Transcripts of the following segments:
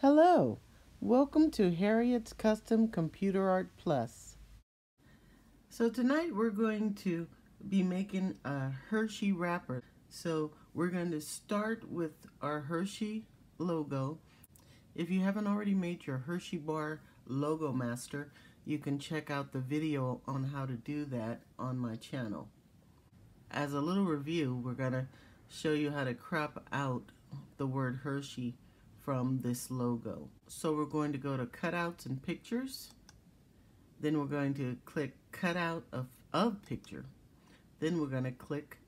Hello, welcome to Harriet's Custom Computer Art Plus. So tonight we're going to be making a Hershey wrapper. So we're going to start with our Hershey logo. If you haven't already made your Hershey bar logo master, you can check out the video on how to do that on my channel. As a little review, we're going to show you how to crop out the word Hershey from this logo. So we're going to go to cutouts and pictures. Then we're going to click cutout of picture. Then we're going to click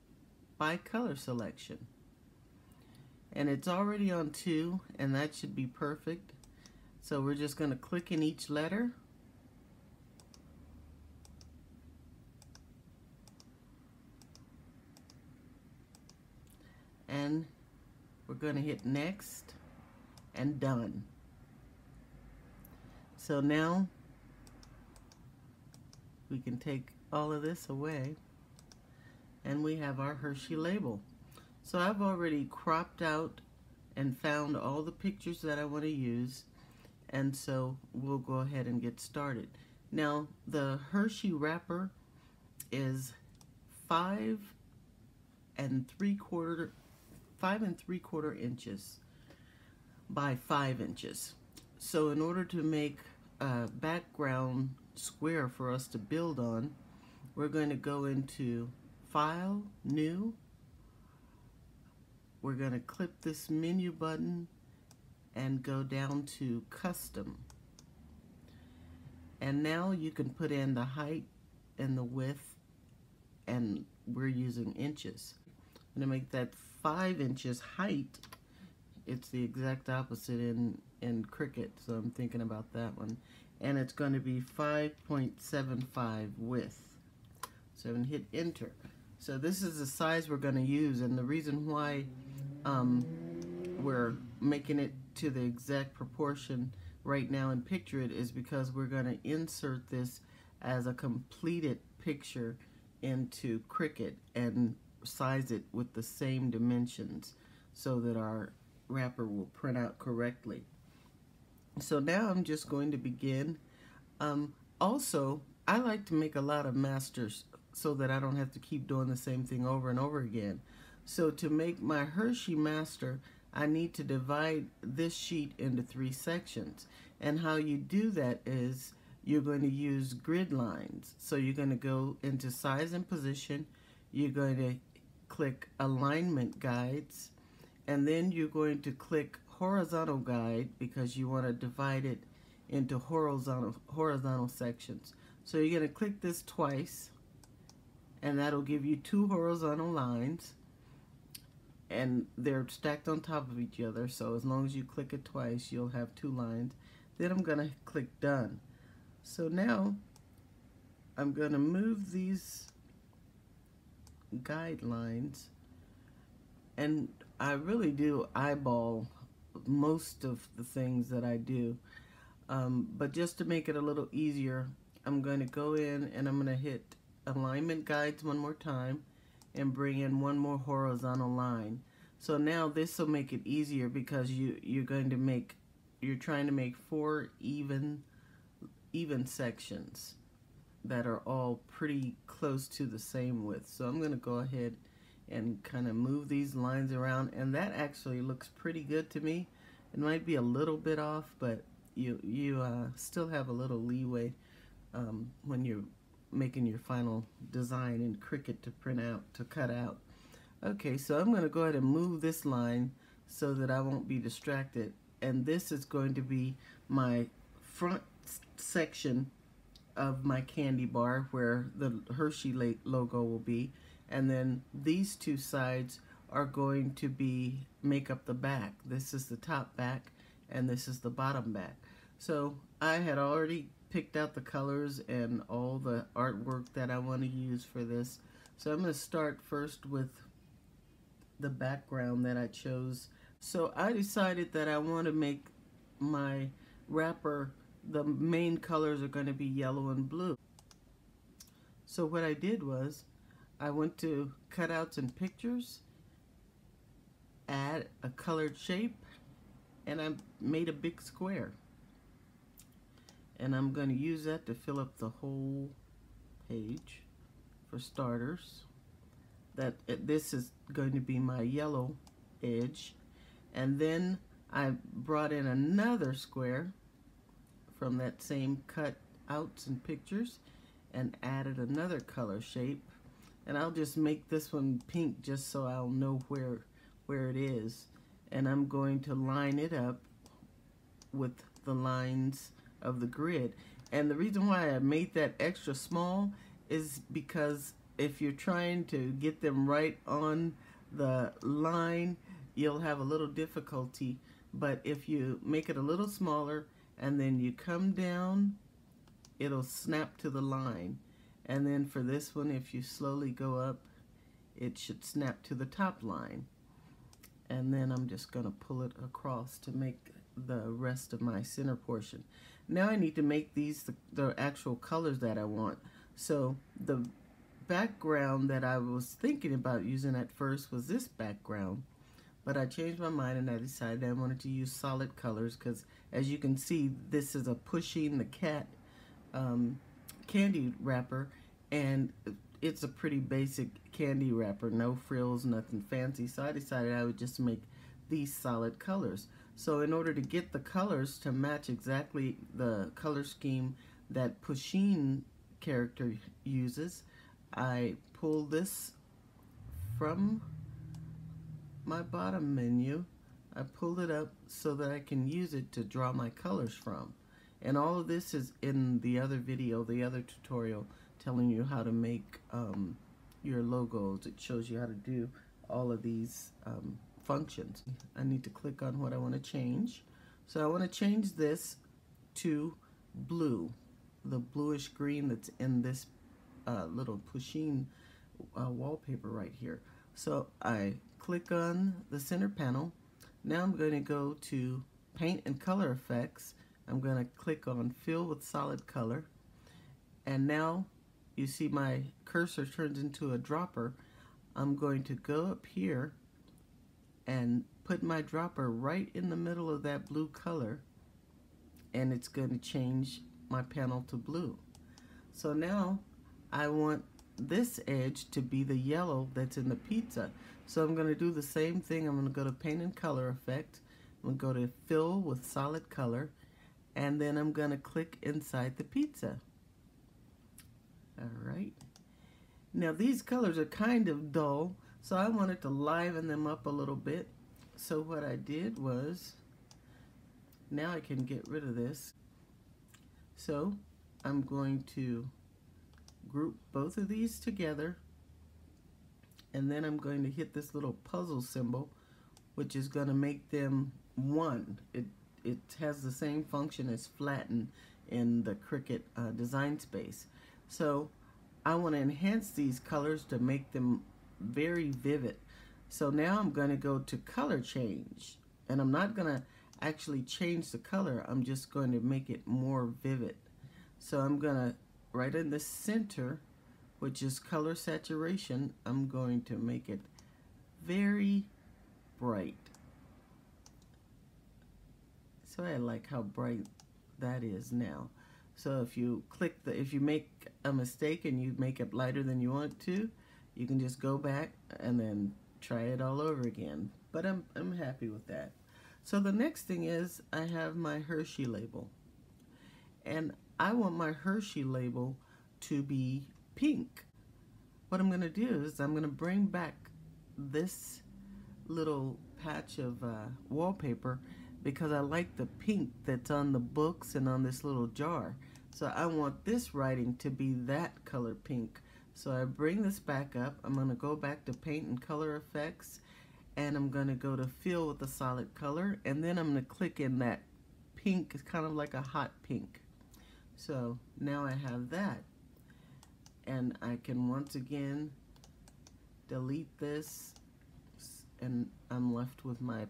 by color selection. And it's already on 2, and that should be perfect. So we're just going to click in each letter. And we're going to hit next and done. So now we can take all of this away and we have our Hershey label. So I've already cropped out and found all the pictures that I want to use, and so we'll go ahead and get started. Now the Hershey wrapper is 5 3/4 inches by 5 inches. So in order to make a background square for us to build on, we're going to go into File, New. We're going to click this menu button and go down to Custom. And now you can put in the height and the width, and we're using inches. I'm going to make that 5 inches height. It's the exact opposite in Cricut, so I'm thinking about that one. And it's going to be 5.75 width. So I'm going to hit enter. So this is the size we're going to use, and the reason why we're making it to the exact proportion right now and picture it is because we're going to insert this as a completed picture into Cricut and size it with the same dimensions so that our wrapper will print out correctly. So now I'm just going to begin. Also, I like to make a lot of masters so that I don't have to keep doing the same thing over and over again. So to make my Hershey master, I need to divide this sheet into 3 sections. And how you do that is you're going to use grid lines. So you're going to go into size and position, you're going to click alignment guides, and then you're going to click horizontal guide because you want to divide it into horizontal sections. So you're going to click this twice, and that'll give you 2 horizontal lines, and they're stacked on top of each other. So as long as you click it twice, you'll have 2 lines. Then I'm going to click done. So now I'm going to move these guidelines, and I really do eyeball most of the things that I do, but just to make it a little easier, I'm going to go in and I'm going to hit alignment guides one more time and bring in 1 more horizontal line. So now this will make it easier because you're trying to make 4 even sections that are all pretty close to the same width. So I'm going to go ahead and kind of move these lines around, and that actually looks pretty good to me. It might be a little bit off, but you still have a little leeway when you're making your final design in Cricut to cut out. Okay, so I'm going to go ahead and move this line so that I won't be distracted, and this is going to be my front section of my candy bar where the Hershey logo will be, and then these 2 sides are going to make up the back. This is the top back and this is the bottom back. So I had already picked out the colors and all the artwork that I want to use for this. So I'm going to start first with the background that I chose. So I decided that I want to make my wrapper, the main colors are going to be yellow and blue. So what I did was I went to cutouts and pictures, add a colored shape, and I made a big square. And I'm going to use that to fill up the whole page. For starters, this is going to be my yellow edge. And then I brought in another square from that same cut outs and pictures and added another color shape. And I'll just make this one pink just so I'll know where it is. And I'm going to line it up with the lines of the grid. And the reason why I made that extra small is because if you're trying to get them right on the line, you'll have a little difficulty. But if you make it a little smaller and then you come down, it'll snap to the line. And then for this one, if you slowly go up, it should snap to the top line. And then I'm just going to pull it across to make the rest of my center portion. Now I need to make these the actual colors that I want. So the background that I was thinking about using at first was this background, but I changed my mind and I decided I wanted to use solid colors because, as you can see, this is a Pushing the Cat candy wrapper, and it's a pretty basic candy wrapper, no frills, nothing fancy. So I decided I would just make these solid colors. So in order to get the colors to match exactly the color scheme that Pusheen character uses, I pull this from my bottom menu. I pulled it up so that I can use it to draw my colors from. And all of this is in the other video, the other tutorial, telling you how to make your logos. It shows you how to do all of these functions. I need to click on what I want to change. So I want to change this to blue, the bluish green that's in this little Pusheen wallpaper right here. So I click on the center panel. Now I'm going to go to Paint and Color Effects. I'm going to click on Fill with Solid Color. And now you see my cursor turns into a dropper. I'm going to go up here and put my dropper right in the middle of that blue color, and it's going to change my panel to blue. So now I want this edge to be the yellow that's in the pizza. So I'm going to do the same thing. I'm going to go to Paint and Color Effect. I'm going to go to Fill with Solid Color, and then I'm going to click inside the pizza. Alright. Now these colors are kind of dull, so I wanted to liven them up a little bit. So what I did was, now I can get rid of this. So I'm going to group both of these together, and then I'm going to hit this little puzzle symbol, which is going to make them one. It has the same function as flatten in the Cricut design space. So I want to enhance these colors to make them very vivid. So now I'm going to go to color change, and I'm not going to actually change the color, I'm just going to make it more vivid. So I'm going to, right in the center, which is color saturation, I'm going to make it very bright. So I like how bright that is now. So if you if you make a mistake and you make it lighter than you want to, you can just go back and then try it all over again. But I'm happy with that. So the next thing is I have my Hershey label. And I want my Hershey label to be pink. What I'm going to do is I'm going to bring back this little patch of wallpaper because I like the pink that's on the books and on this little jar. So I want this writing to be that color pink. So I bring this back up. I'm going to go back to Paint and Color Effects, and I'm going to go to Fill with a Solid Color, and then I'm going to click in that pink. It's kind of like a hot pink. So now I have that, and I can once again delete this, and I'm left with my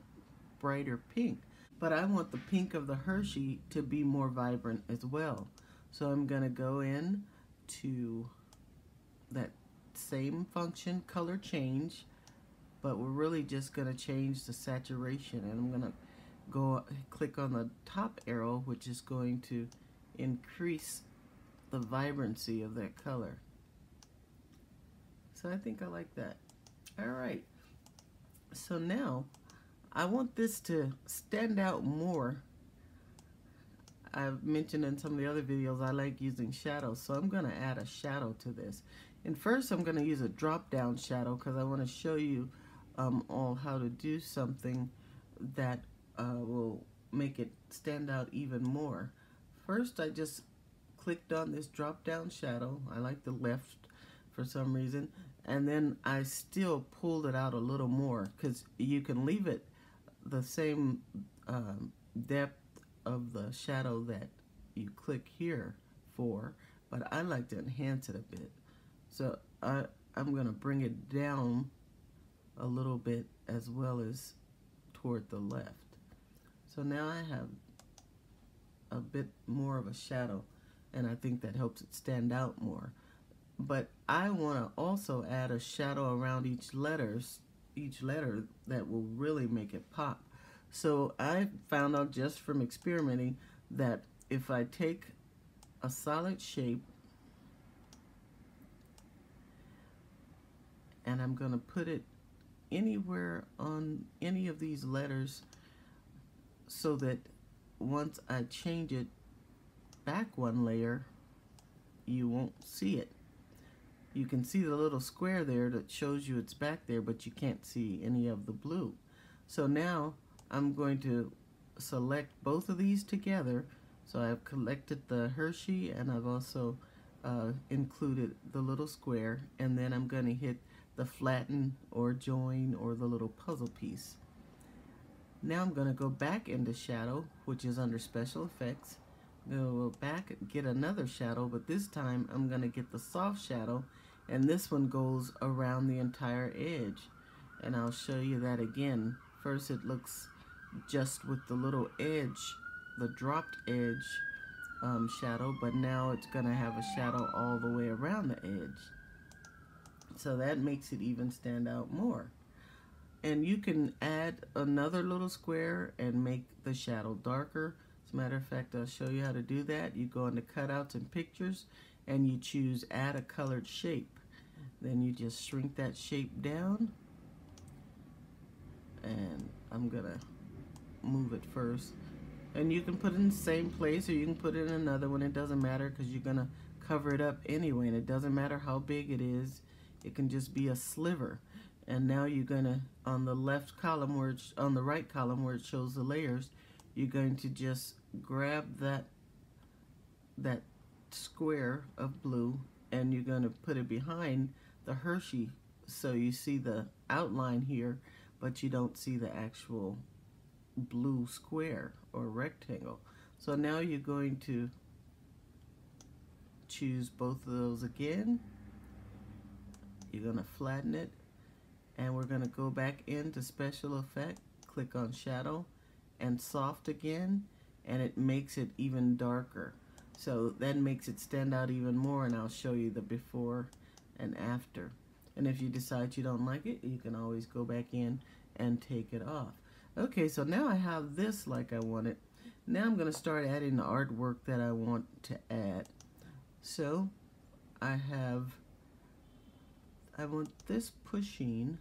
brighter pink. But I want the pink of the Hershey to be more vibrant as well. So I'm going to go in to that same function, color change, but we're really just going to change the saturation, and I'm going to click on the top arrow, which is going to increase the vibrancy of that color. So I think I like that. All right. So now I want this to stand out more. I've mentioned in some of the other videos I like using shadows, so I'm going to add a shadow to this. And first I'm going to use a drop down shadow because I want to show you all how to do something that will make it stand out even more. First I just clicked on this drop down shadow. I like the left for some reason, and then I still pulled it out a little more because you can leave it the same depth of the shadow that you click here for, but I like to enhance it a bit. So I'm going to bring it down a little bit as well as toward the left. So now I have a bit more of a shadow, and I think that helps it stand out more. But I want to also add a shadow around each letter that will really make it pop. So I found out just from experimenting that if I take a solid shape and I'm going to put it anywhere on any of these letters so that once I change it back one layer, you won't see it. You can see the little square there that shows you it's back there, but you can't see any of the blue. So now I'm going to select both of these together. So I've collected the Hershey and I've also included the little square, and then I'm going to hit the flatten or join or the little puzzle piece. Now I'm going to go back into shadow, which is under special effects. I'm going to go back, get another shadow, but this time I'm going to get the soft shadow, and this one goes around the entire edge. And I'll show you that again. First it looks just with the little edge, the dropped edge shadow, but now it's going to have a shadow all the way around the edge. So that makes it even stand out more. And you can add another little square and make the shadow darker. As a matter of fact, I'll show you how to do that. You go into cutouts and pictures and you choose add a colored shape. Then you just shrink that shape down, and I'm gonna move it first. And you can put it in the same place or you can put it in another one. It doesn't matter because you're gonna cover it up anyway, and it doesn't matter how big it is. It can just be a sliver. And now you're gonna, on the left column where it's, on the right column where it shows the layers, you're going to just grab that square of blue and you're going to put it behind the Hershey, so you see the outline here, but you don't see the actual blue square or rectangle. So now you're going to choose both of those again. You're going to flatten it, and we're going to go back into special effect, click on shadow and soft again, and it makes it even darker. So that makes it stand out even more, and I'll show you the before and after. And if you decide you don't like it, you can always go back in and take it off. Okay, so now I have this like I want it. Now I'm going to start adding the artwork that I want to add. So I want this pushing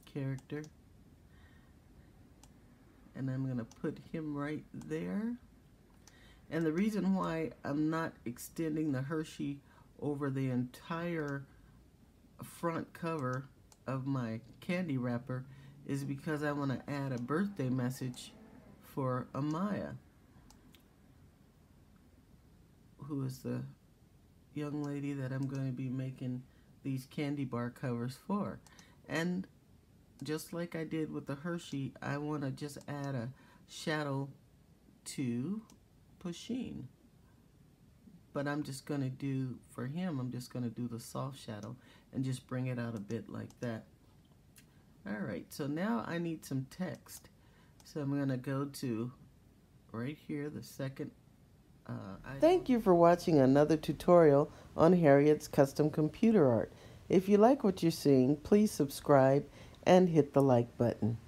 character, and I'm going to put him right there. And the reason why I'm not extending the Hershey over the entire front cover of my candy wrapper is because I want to add a birthday message for Amaya, who is the young lady that I'm going to be making these candy bar covers for. And just like I did with the Hershey, I want to just add a shadow to Pusheen. But I'm just going to do, for him, I'm just going to do the soft shadow and just bring it out a bit like that. Alright, so now I need some text. So I'm going to go to right here, the second Thank you for watching another tutorial on Harriet's Custom Computer Art. If you like what you're seeing, please subscribe and hit the like button.